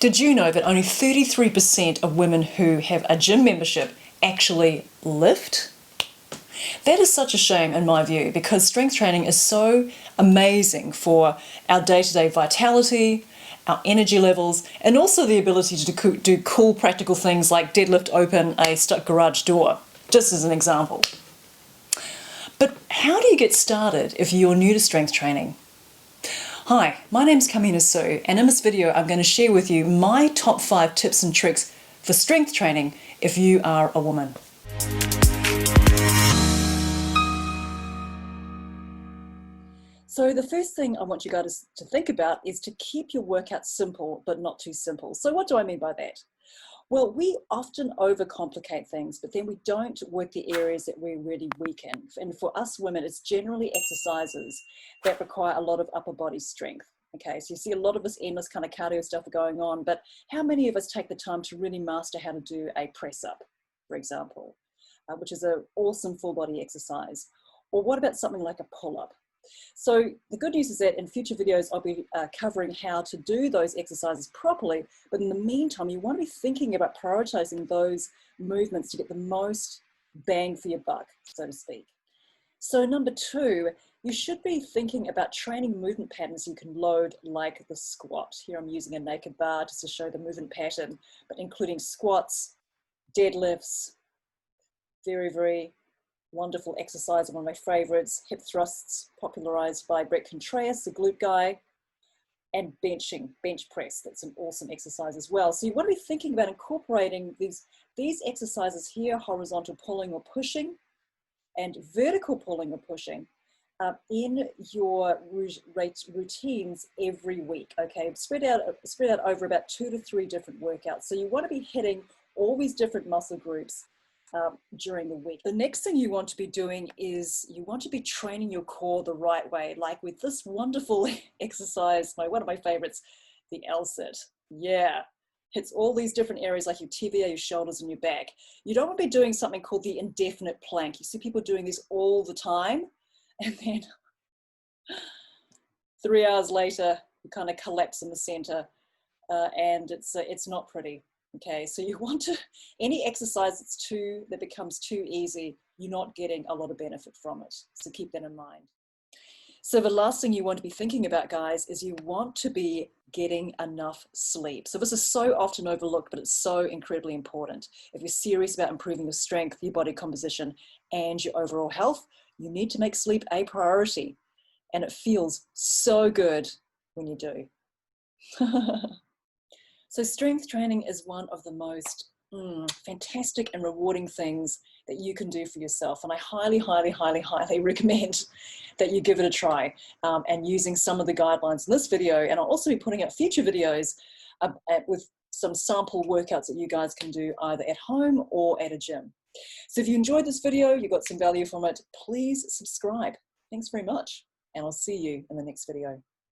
Did you know that only 33% of women who have a gym membership actually lift? That is such a shame in my view, because strength training is so amazing for our day-to-day vitality, our energy levels, and also the ability to do cool practical things like deadlift open a stuck garage door, just as an example. But how do you get started if you're new to strength training? Hi, my name's Kamina Sue, and in this video I'm going to share with you my top 5 tips and tricks for strength training if you are a woman. So the first thing I want you guys to think about is to keep your workout simple, but not too simple. So what do I mean by that? Well, we often overcomplicate things, but then we don't work the areas that we're really weak in. And for us women, it's generally exercises that require a lot of upper body strength. Okay, so you see a lot of this endless kind of cardio stuff going on, but how many of us take the time to really master how to do a press up, for example, which is an awesome full body exercise? Or what about something like a pull up? So the good news is that in future videos, I'll be covering how to do those exercises properly. But in the meantime, you want to be thinking about prioritizing those movements to get the most bang for your buck, so to speak. So number 2, you should be thinking about training movement patterns you can load, like the squat. Here I'm using a naked bar just to show the movement pattern, but including squats, deadlifts, very wonderful exercise, one of my favorites, hip thrusts, popularized by Brett Contreras, the glute guy, and bench press. That's an awesome exercise as well. So you want to be thinking about incorporating these exercises here, horizontal pulling or pushing, and vertical pulling or pushing, in your routines every week. Okay, spread out over about 2 to 3 different workouts. So you want to be hitting all these different muscle groups during the week. The next thing you want to be doing is you want to be training your core the right way, like with this wonderful exercise, one of my favorites, the L-sit. Yeah, hits all these different areas like your tibia, your shoulders, and your back. You don't want to be doing something called the indefinite plank. You see people doing this all the time, and then 3 hours later, you kind of collapse in the center, and it's not pretty. Okay, so you want to, any exercise that becomes too easy, you're not getting a lot of benefit from it. So keep that in mind. So the last thing you want to be thinking about, guys, is you want to be getting enough sleep. So this is so often overlooked, but it's so incredibly important. If you're serious about improving your strength, your body composition, and your overall health, you need to make sleep a priority. And it feels so good when you do. So strength training is one of the most fantastic and rewarding things that you can do for yourself. And I highly recommend that you give it a try, and using some of the guidelines in this video. And I'll also be putting out future videos with some sample workouts that you guys can do either at home or at a gym. So if you enjoyed this video, you got some value from it, please subscribe. Thanks very much. And I'll see you in the next video.